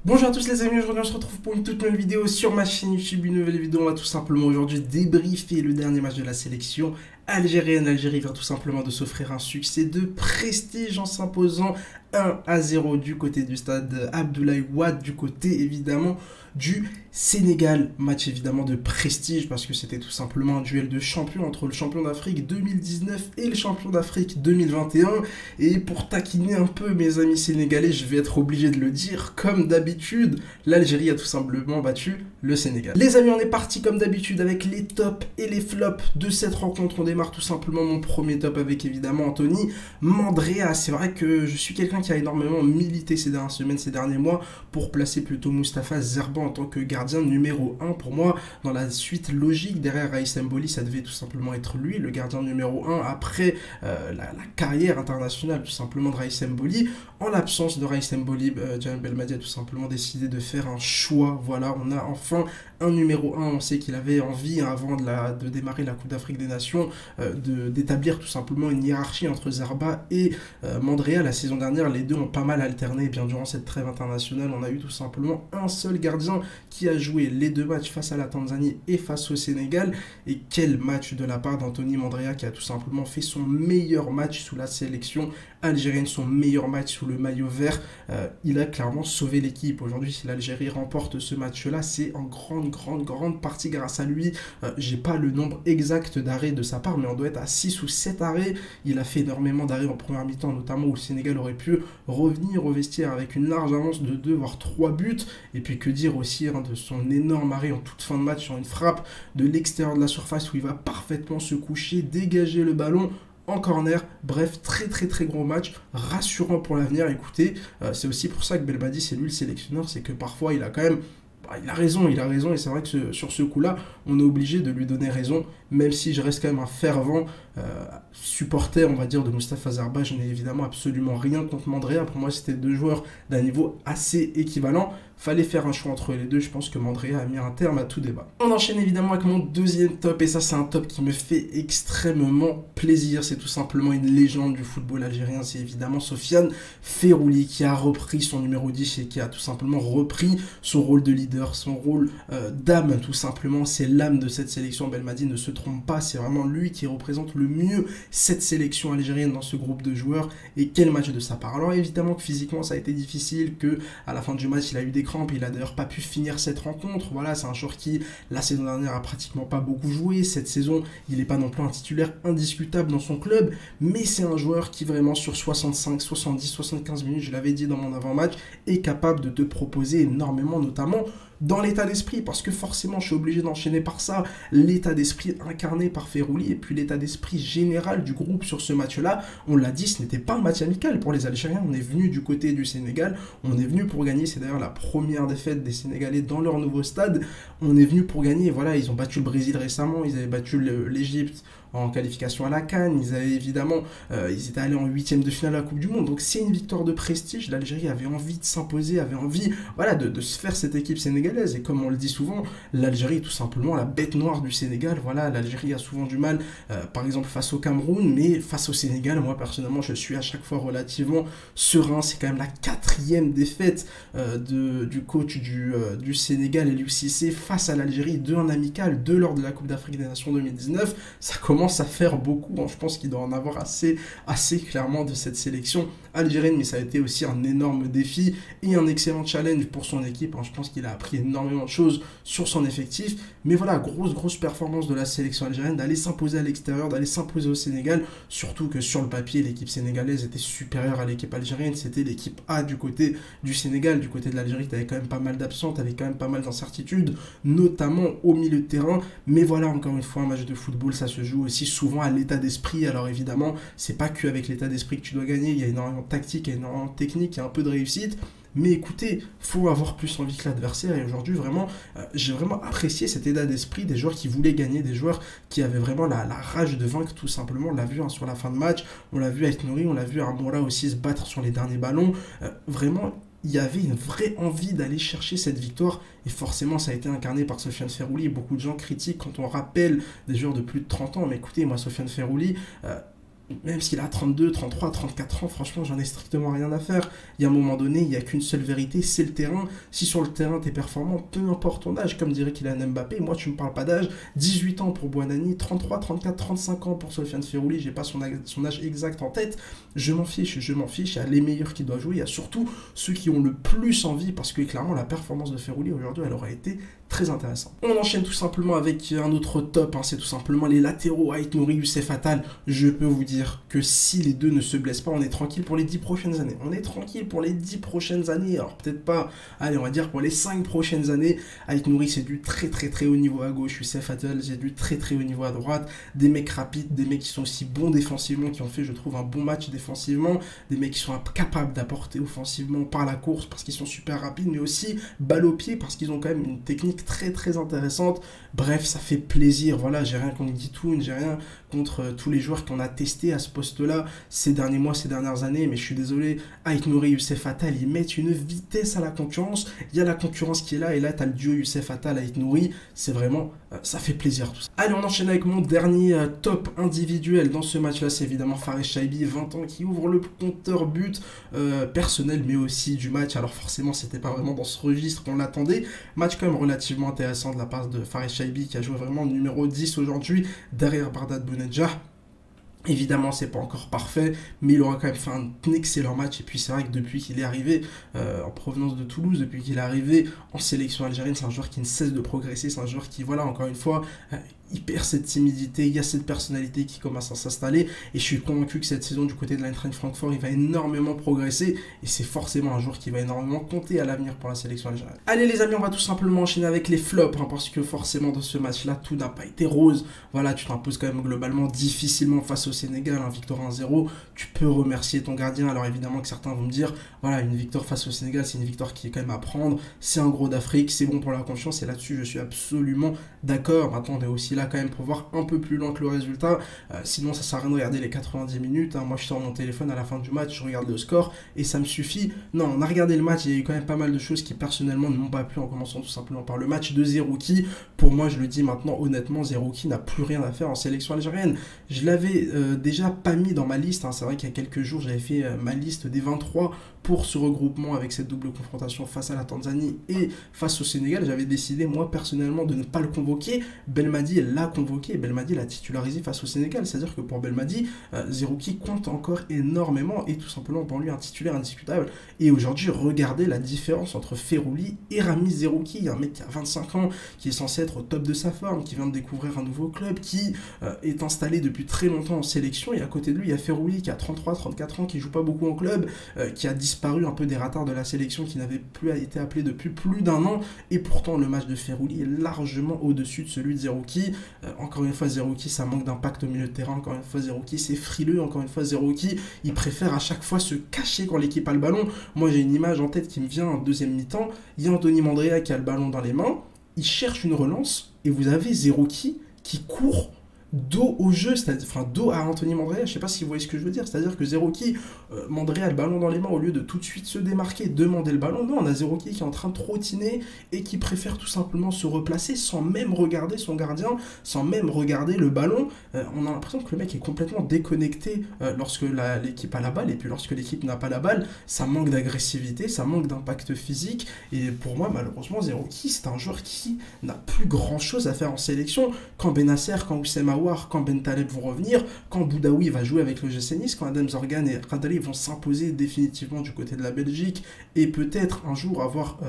Bonjour à tous les amis, aujourd'hui on se retrouve pour une toute nouvelle vidéo sur ma chaîne YouTube, une nouvelle vidéo. On va tout simplement aujourd'hui débriefer le dernier match de la sélection algérienne. L'Algérie vient tout simplement de s'offrir un succès de prestige en s'imposant 1-0 du côté du stade Abdoulaye Wade, du côté évidemment du Sénégal. Match évidemment de prestige parce que c'était tout simplement un duel de champions entre le champion d'Afrique 2019 et le champion d'Afrique 2021. Et pour taquiner un peu mes amis sénégalais, je vais être obligé de le dire, comme d'habitude, l'Algérie a tout simplement battu le Sénégal. Les amis, on est parti comme d'habitude avec les tops et les flops de cette rencontre. On démarre tout simplement mon premier top avec évidemment Anthony Mandrea. C'est vrai que je suis quelqu'un qui a énormément milité ces dernières semaines, ces derniers mois, pour placer plutôt Mustapha Zerban en tant que gardien numéro 1. Pour moi, dans la suite logique, derrière Raïs Mboli, ça devait tout simplement être lui, le gardien numéro 1, après la carrière internationale tout simplement de Raïs Mboli. En l'absence de Raïs Mboli, Djamel Belmadi a tout simplement décidé de faire un choix. Voilà, on a enfin un numéro 1. On sait qu'il avait envie, avant de démarrer la Coupe d'Afrique des Nations, d'établir tout simplement une hiérarchie entre Zerba et Mandrea. La saison dernière, les deux ont pas mal alterné. Et bien durant cette trêve internationale, on a eu tout simplement un seul gardien qui a joué les deux matchs face à la Tanzanie et face au Sénégal. Et quel match de la part d'Anthony Mandrea, qui a tout simplement fait son meilleur match sous la sélection algérienne, son meilleur match sous le maillot vert. Il a clairement sauvé l'équipe. Aujourd'hui, si l'Algérie remporte ce match-là, c'est en grande partie grâce à lui. J'ai pas le nombre exact d'arrêts de sa part, mais on doit être à 6 ou 7 arrêts. Il a fait énormément d'arrêts en première mi-temps, notamment où le Sénégal aurait pu revenir au vestiaire avec une large avance de 2 voire 3 buts. Et puis que dire aussi de son énorme arrêt en toute fin de match sur une frappe de l'extérieur de la surface où il va parfaitement se coucher, dégager le ballon en corner. Bref, très gros match, rassurant pour l'avenir. Écoutez, c'est aussi pour ça que Belmadi, c'est lui le sélectionneur, c'est que parfois il a quand même... il a raison, et c'est vrai que sur ce coup-là, on est obligé de lui donner raison, même si je reste quand même un fervent supporter, on va dire, de Mustapha Zerba. Je n'ai évidemment absolument rien contre Mandrea. Pour moi, c'était deux joueurs d'un niveau assez équivalent. Fallait faire un choix entre les deux. Je pense que Mandrea a mis un terme à tout débat. On enchaîne évidemment avec mon deuxième top, et ça, c'est un top qui me fait extrêmement plaisir. C'est tout simplement une légende du football algérien. C'est évidemment Sofiane Ferrouli, qui a repris son numéro 10 et qui a tout simplement repris son rôle de leader, son rôle d'âme, tout simplement. C'est l'âme de cette sélection. Belmadi ne se trompe pas. C'est vraiment lui qui représente le mieux cette sélection algérienne dans ce groupe de joueurs. Et quel match de sa part. Alors évidemment que physiquement ça a été difficile, que à la fin du match il a eu des crampes, il a d'ailleurs pas pu finir cette rencontre. Voilà, c'est un joueur qui la saison dernière a pratiquement pas beaucoup joué. Cette saison il n'est pas non plus un titulaire indiscutable dans son club, mais c'est un joueur qui vraiment sur 65, 70, 75 minutes, je l'avais dit dans mon avant-match, est capable de te proposer énormément, notamment dans l'état d'esprit, parce que forcément je suis obligé d'enchaîner par ça, l'état d'esprit incarné par Ferrouli et puis l'état d'esprit général du groupe sur ce match-là. On l'a dit, ce n'était pas un match amical pour les Algériens. On est venu du côté du Sénégal, on est venu pour gagner. C'est d'ailleurs la première défaite des Sénégalais dans leur nouveau stade. On est venu pour gagner. Voilà, ils ont battu le Brésil récemment, ils avaient battu l'Égypte en qualification à la CAN, ils avaient évidemment, ils étaient allés en 8e de finale à la Coupe du Monde. Donc c'est une victoire de prestige. L'Algérie avait envie de s'imposer, avait envie, voilà, de se faire cette équipe sénégalaise. Et comme on le dit souvent, l'Algérie est tout simplement la bête noire du Sénégal. Voilà, l'Algérie a souvent du mal, par exemple face au Cameroun, mais face au Sénégal, moi personnellement, je suis à chaque fois relativement serein. C'est quand même la 4e défaite du coach du Sénégal, Aliou Cissé, face à l'Algérie, 2 en amical, 2 lors de la Coupe d'Afrique des Nations 2019. Ça commence à faire beaucoup. Je pense qu'il doit en avoir assez clairement de cette sélection algérienne, mais ça a été aussi un énorme défi et un excellent challenge pour son équipe. Je pense qu'il a appris énormément de choses sur son effectif, mais voilà, grosse performance de la sélection algérienne, d'aller s'imposer à l'extérieur, d'aller s'imposer au Sénégal, surtout que sur le papier, l'équipe sénégalaise était supérieure à l'équipe algérienne. C'était l'équipe A du côté du Sénégal. Du côté de l'Algérie, tu avais quand même pas mal d'absents, tu avais quand même pas mal d'incertitudes, notamment au milieu de terrain. Mais voilà, encore une fois, un match de football, ça se joue aussi souvent à l'état d'esprit. Alors évidemment, c'est pas que avec l'état d'esprit que tu dois gagner. Il y a énormément de tactique, il y a énormément de technique, il y a un peu de réussite. Mais écoutez, faut avoir plus envie que l'adversaire. Et aujourd'hui, vraiment, j'ai vraiment apprécié cet état d'esprit des joueurs qui voulaient gagner, des joueurs qui avaient vraiment la rage de vaincre, tout simplement. On l'a vu sur la fin de match, on l'a vu avec Nouri, on l'a vu Amoura aussi se battre sur les derniers ballons. Vraiment, il y avait une vraie envie d'aller chercher cette victoire et forcément ça a été incarné par Sofiane Ferrouli. Beaucoup de gens critiquent quand on rappelle des joueurs de plus de 30 ans, mais écoutez, moi Sofiane Ferrouli, même s'il a 32, 33, 34 ans, franchement, j'en ai strictement rien à faire. Il y a un moment donné, il n'y a qu'une seule vérité, c'est le terrain. Si sur le terrain, tu es performant, peu importe ton âge, comme dirait Kylian Mbappé, moi, tu ne me parles pas d'âge. 18 ans pour Boanani, 33, 34, 35 ans pour Sofiane Ferrouli, j'ai pas son âge exact en tête. Je m'en fiche. Il y a les meilleurs qui doivent jouer, il y a surtout ceux qui ont le plus envie, parce que clairement, la performance de Ferrouli aujourd'hui, elle aurait été très intéressante. On enchaîne tout simplement avec un autre top, c'est tout simplement les latéraux, Ait Nouri, Youssef Attal. Je peux vous dire que si les deux ne se blessent pas, on est tranquille pour les 10 prochaines années. On est tranquille pour les 10 prochaines années. Alors peut-être pas, allez, on va dire pour les 5 prochaines années. Ait Nouri, c'est du très haut niveau à gauche. Youssef Attal, c'est du très haut niveau à droite. Des mecs rapides, des mecs qui sont aussi bons défensivement, qui ont fait, je trouve, un bon match défensivement. Des mecs qui sont capables d'apporter offensivement par la course parce qu'ils sont super rapides, mais aussi balle au pied parce qu'ils ont quand même une technique très intéressante. Bref, ça fait plaisir. Voilà, j'ai rien contre Guitoun, j'ai rien contre tous les joueurs qu'on a testés à ce poste-là ces derniers mois, ces dernières années, mais je suis désolé, Ait Nouri, Youssef Attal, ils mettent une vitesse à la concurrence. Il y a la concurrence qui est là, et là, tu as le duo Youssef Attal, Ait Nouri, c'est vraiment, ça fait plaisir tout ça. Allez, on enchaîne avec mon dernier top individuel dans ce match-là, c'est évidemment Fares Chaibi, 20 ans, qui ouvre le compteur but personnel, mais aussi du match. Alors forcément, c'était pas vraiment dans ce registre qu'on l'attendait. Match quand même relativement intéressant de la part de Fares Chaibi, qui a joué vraiment numéro 10 aujourd'hui, derrière Bardad Bounedjah. Évidemment, c'est pas encore parfait, mais il aura quand même fait un excellent match. Et puis, c'est vrai que depuis qu'il est arrivé en provenance de Toulouse, depuis qu'il est arrivé en sélection algérienne, c'est un joueur qui ne cesse de progresser. C'est un joueur qui, voilà, encore une fois, il perd cette timidité, il y a cette personnalité qui commence à s'installer. Et je suis convaincu que cette saison, du côté de l'Eintracht Francfort, il va énormément progresser. Et c'est forcément un joueur qui va énormément compter à l'avenir pour la sélection algérienne. Allez, les amis, on va tout simplement enchaîner avec les flops, parce que forcément, dans ce match-là, tout n'a pas été rose. Voilà, tu t'imposes quand même globalement difficilement face au Sénégal, un victoire 1-0, tu peux remercier ton gardien. Alors évidemment que certains vont me dire, voilà, une victoire face au Sénégal, c'est une victoire qui est quand même à prendre, c'est un gros d'Afrique, c'est bon pour la confiance, et là-dessus je suis absolument d'accord. Maintenant on est aussi là quand même pour voir un peu plus loin que le résultat, sinon ça sert à rien de regarder les 90 minutes, moi je sors mon téléphone à la fin du match, je regarde le score, et ça me suffit. Non, on a regardé le match, il y a eu quand même pas mal de choses qui personnellement ne m'ont pas plu, en commençant tout simplement par le match de Zerouki. Pour moi, je le dis maintenant honnêtement, Zerouki n'a plus rien à faire en sélection algérienne. Je l'avais déjà pas mis dans ma liste, c'est vrai qu'il y a quelques jours j'avais fait ma liste des 23 pour ce regroupement avec cette double confrontation face à la Tanzanie et face au Sénégal. J'avais décidé moi personnellement de ne pas le convoquer. Belmadi l'a convoqué, Belmadi l'a titularisé face au Sénégal, c'est à dire que pour Belmadi, Zerouki compte encore énormément et tout simplement pour lui un titulaire indiscutable. Et aujourd'hui, regardez la différence entre Ferrouli et Rami Zerouki, un mec qui a 25 ans, qui est censé être au top de sa forme, qui vient de découvrir un nouveau club, qui est installé depuis très longtemps en sélection, et à côté de lui il y a Ferrouli qui a 33-34 ans, qui joue pas beaucoup en club, qui a disparu un peu des radars de la sélection, qui n'avait plus été appelé depuis plus d'un an, et pourtant le match de Ferrouli est largement au-dessus de celui de Zerouki. Encore une fois, Zerouki, ça manque d'impact au milieu de terrain, encore une fois Zerouki c'est frileux, encore une fois Zerouki il préfère à chaque fois se cacher quand l'équipe a le ballon. Moi j'ai une image en tête qui me vient en deuxième mi-temps, il y a Anthony Mandrea qui a le ballon dans les mains, il cherche une relance, et vous avez Zerouki qui court dos au jeu, c'est-à-dire, enfin dos à Anthony Mandrea, je sais pas si vous voyez ce que je veux dire, c'est-à-dire que Zerouki, Mandrea a le ballon dans les mains, au lieu de tout de suite se démarquer, demander le ballon, non, on a Zerouki qui est en train de trottiner et qui préfère tout simplement se replacer sans même regarder son gardien, sans même regarder le ballon. On a l'impression que le mec est complètement déconnecté lorsque l'équipe a la balle, et puis lorsque l'équipe n'a pas la balle, ça manque d'agressivité, ça manque d'impact physique, et pour moi malheureusement Zerouki c'est un joueur qui n'a plus grand chose à faire en sélection. Quand Benasser, quand Oussem Aouar, quand Ben Taleb vont revenir, quand Boudaoui va jouer avec le GC Nice, quand Adem Zorgan et Kadri vont s'imposer définitivement du côté de la Belgique et peut-être un jour avoir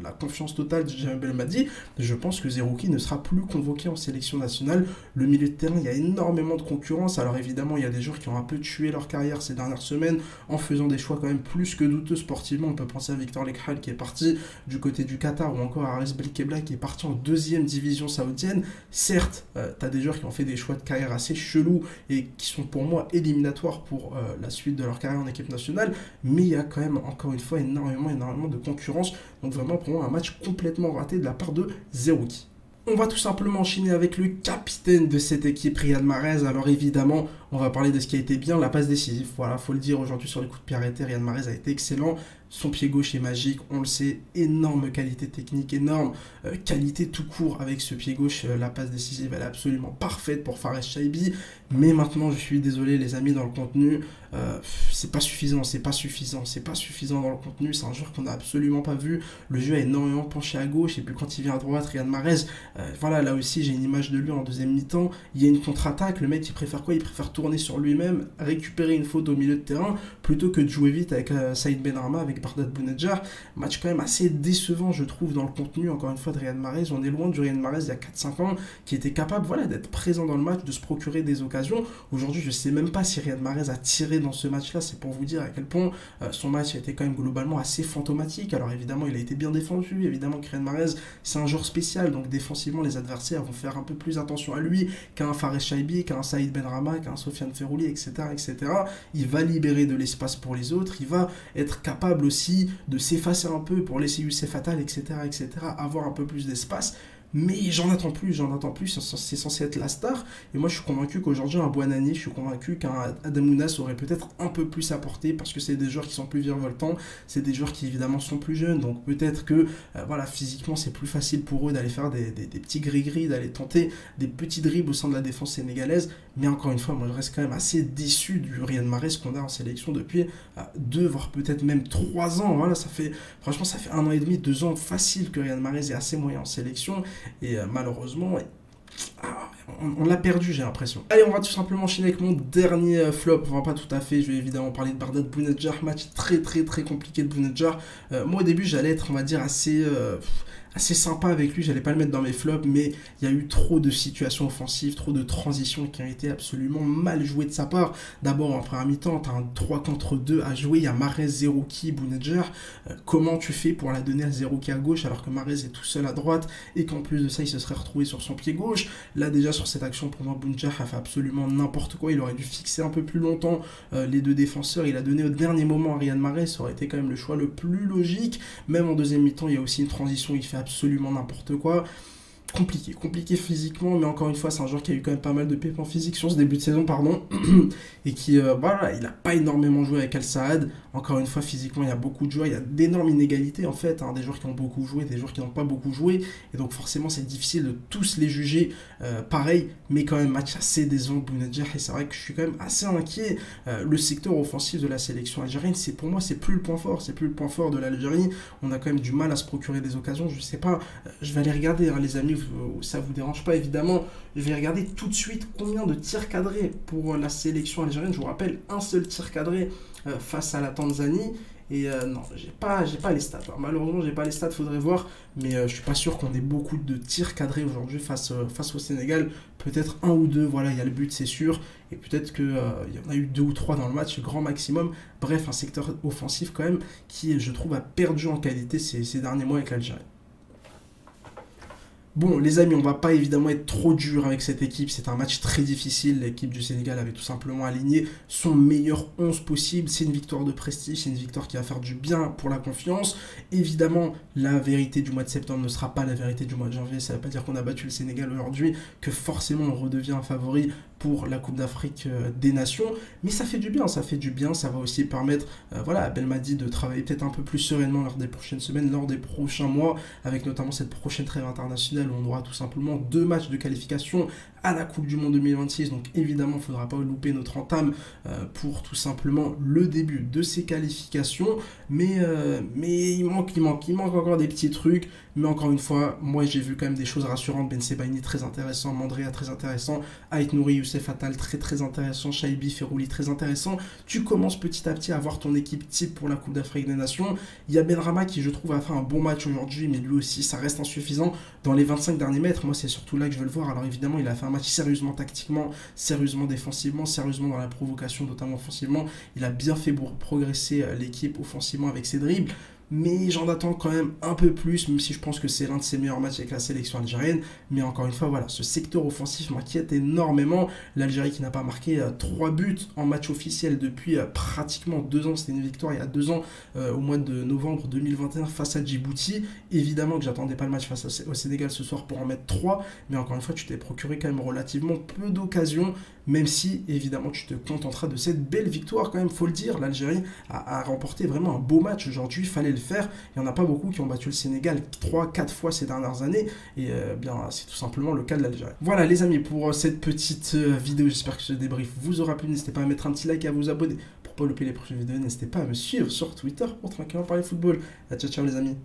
la confiance totale de Jamel Belmadi, je pense que Zerouki ne sera plus convoqué en sélection nationale. Le milieu de terrain, il y a énormément de concurrence. Alors évidemment, il y a des joueurs qui ont un peu tué leur carrière ces dernières semaines en faisant des choix quand même plus que douteux sportivement. On peut penser à Victor Lekhal qui est parti du côté du Qatar, ou encore à Aris Belkebla qui est parti en deuxième division saoudienne. Certes, tu as des joueurs qui ont fait des choix de carrière assez chelous et qui sont pour moi éliminatoires pour la suite de leur carrière en équipe nationale, mais il y a quand même encore une fois énormément de concurrence. Donc vraiment pour moi un match complètement raté de la part de Zerouki. On va tout simplement enchaîner avec le capitaine de cette équipe, Riyad Mahrez. Alors évidemment, On va parler de ce qui a été bien, la passe décisive. Voilà, faut le dire aujourd'hui sur les coups de pied arrêtés, Riyad Mahrez a été excellent. Son pied gauche est magique, on le sait, énorme qualité technique, énorme qualité tout court avec ce pied gauche. La passe décisive, elle est absolument parfaite pour Fares Chaibi. Mais maintenant, je suis désolé les amis, dans le contenu, c'est pas suffisant dans le contenu. C'est un joueur qu'on n'a absolument pas vu. Le jeu a énormément penché à gauche et puis quand il vient à droite, Riyad Mahrez, voilà, là aussi j'ai une image de lui en deuxième mi-temps. Il y a une contre-attaque, le mec il préfère quoi? Il préfère tourner sur lui-même, récupérer une faute au milieu de terrain plutôt que de jouer vite avec Saïd Benrahma, avec Bardad Bounedjah. Match quand même assez décevant je trouve dans le contenu, encore une fois, de Riyad Mahrez. On est loin du Riyad Mahrez il y a 4-5 ans qui était capable, voilà, d'être présent dans le match, de se procurer des occasions. Aujourd'hui je sais même pas si Riyad Mahrez a tiré dans ce match-là, c'est pour vous dire à quel point son match a été quand même globalement assez fantomatique. Alors évidemment il a été bien défendu, évidemment que Riyad Mahrez c'est un joueur spécial, donc défensivement les adversaires vont faire un peu plus attention à lui qu'à un Fares Chaibi, qu'à un Saïd Benrahma, qu'à un Sofiane Ferrouli, etc., etc. Il va libérer de l'espace pour les autres, il va être capable aussi de s'effacer un peu pour laisser Youssef Attal, etc., etc., avoir un peu plus d'espace. Mais j'en attends plus, c'est censé être la star. Et moi je suis convaincu qu'aujourd'hui un Bouanani, je suis convaincu qu'un Adamounas aurait peut-être un peu plus apporté parce que c'est des joueurs qui sont plus virevoltants, c'est des joueurs qui évidemment sont plus jeunes, donc peut-être que voilà, physiquement c'est plus facile pour eux d'aller faire des petits gris-gris, d'aller tenter des petits dribbles au sein de la défense sénégalaise. Mais encore une fois, moi je reste quand même assez déçu du Riyad Mahrez qu'on a en sélection depuis 2 voire peut-être même 3 ans. Voilà, franchement ça fait 1 an et demi, 2 ans facile que Riyad Mahrez est assez moyen en sélection. Et malheureusement, on l'a perdu, j'ai l'impression. Allez, on va tout simplement enchaîner avec mon dernier flop. Enfin, pas tout à fait, je vais évidemment parler de Bardad Bounedjah. Match très compliqué de Bounedjah. Moi, au début, j'allais être, on va dire, assez sympa avec lui, j'allais pas le mettre dans mes flops, mais il y a eu trop de situations offensives, trop de transitions qui ont été absolument mal jouées de sa part. D'abord, en première mi-temps, tu as un 3 contre 2 à jouer, il y a Mahrez, Zerouki, Bounedjah. Comment tu fais pour la donner à Zerouki à gauche alors que Mahrez est tout seul à droite et qu'en plus de ça, il se serait retrouvé sur son pied gauche? Là, déjà, sur cette action, pour moi, Bounedjah a fait absolument n'importe quoi. Il aurait dû fixer un peu plus longtemps les deux défenseurs. Il a donné au dernier moment à Riyad Mahrez, ça aurait été quand même le choix le plus logique. Même en deuxième mi-temps, il y a aussi une transition, il fait absolument n'importe quoi. Compliqué physiquement, mais encore une fois, c'est un joueur qui a eu quand même pas mal de pépins physiques sur ce début de saison, pardon, et qui, voilà, il n'a pas énormément joué avec Al Saad. Encore une fois, physiquement, il y a beaucoup de joueurs, il y a d'énormes inégalités en fait, des joueurs qui ont beaucoup joué, des joueurs qui n'ont pas beaucoup joué, et donc forcément, c'est difficile de tous les juger pareil, mais quand même, match assez décevant de Bounedjah, et c'est vrai que je suis quand même assez inquiet. Le secteur offensif de la sélection algérienne, pour moi, c'est plus le point fort de l'Algérie. On a quand même du mal à se procurer des occasions, je sais pas, je vais aller regarder, les amis, ça vous dérange pas évidemment, je vais regarder tout de suite combien de tirs cadrés pour la sélection algérienne. Je vous rappelle, un seul tir cadré face à la Tanzanie. Et non, j'ai pas les stats. Alors, malheureusement, j'ai pas les stats, faudrait voir. Mais je suis pas sûr qu'on ait beaucoup de tirs cadrés aujourd'hui face au Sénégal. Peut-être 1 ou 2, voilà, il y a le but, c'est sûr. Et peut-être qu'il y en a eu 2 ou 3 dans le match, grand maximum. Bref, un secteur offensif quand même qui, je trouve, a perdu en qualité ces derniers mois avec l'Algérie. Bon, les amis, on va pas évidemment être trop dur avec cette équipe. C'est un match très difficile. L'équipe du Sénégal avait tout simplement aligné son meilleur 11 possible. C'est une victoire de prestige, c'est une victoire qui va faire du bien pour la confiance. Évidemment, la vérité du mois de septembre ne sera pas la vérité du mois de janvier. Ça ne veut pas dire qu'on a battu le Sénégal aujourd'hui, que forcément on redevient un favori pour la Coupe d'Afrique des Nations. Mais ça fait du bien, ça va aussi permettre voilà, à Belmadi de travailler peut-être un peu plus sereinement lors des prochaines semaines, lors des prochains mois, avec notamment cette prochaine trêve internationale où on aura tout simplement 2 matchs de qualification à la Coupe du Monde 2026. Donc évidemment, il ne faudra pas louper notre entame pour tout simplement le début de ces qualifications. Mais il manque encore des petits trucs. Mais encore une fois, moi j'ai vu quand même des choses rassurantes. Ben Sebaini très intéressant, Mandrea très intéressant, Ait Nouri, Youssef Attal très intéressant, Chaibi, Ferrouli très intéressant. Tu commences petit à petit à avoir ton équipe type pour la Coupe d'Afrique des Nations. Il y a Benrahma qui je trouve a fait un bon match aujourd'hui, mais lui aussi ça reste insuffisant dans les 25 derniers mètres. Moi c'est surtout là que je veux le voir. Alors évidemment il a fait un match sérieusement tactiquement, sérieusement défensivement, sérieusement dans la provocation, notamment offensivement. Il a bien fait progresser l'équipe offensivement avec ses dribbles. Mais j'en attends quand même un peu plus, même si je pense que c'est l'un de ses meilleurs matchs avec la sélection algérienne. Mais encore une fois, voilà, ce secteur offensif m'inquiète énormément. L'Algérie qui n'a pas marqué 3 buts en match officiel depuis pratiquement 2 ans. C'était une victoire il y a 2 ans, au mois de novembre 2021 face à Djibouti. Évidemment que j'attendais pas le match face au Sénégal ce soir pour en mettre 3. Mais encore une fois, tu t'es procuré quand même relativement peu d'occasions. même si évidemment tu te contenteras de cette belle victoire quand même, faut le dire. L'Algérie a remporté vraiment un beau match aujourd'hui, il fallait le faire. Il n'y en a pas beaucoup qui ont battu le Sénégal 3-4 fois ces dernières années, et bien c'est tout simplement le cas de l'Algérie. Voilà les amis, pour cette petite vidéo, j'espère que ce débrief vous aura plu. N'hésitez pas à mettre un petit like et à vous abonner pour ne pas louper les prochaines vidéos. N'hésitez pas à me suivre sur Twitter pour tranquillement parler football. Ciao ciao les amis.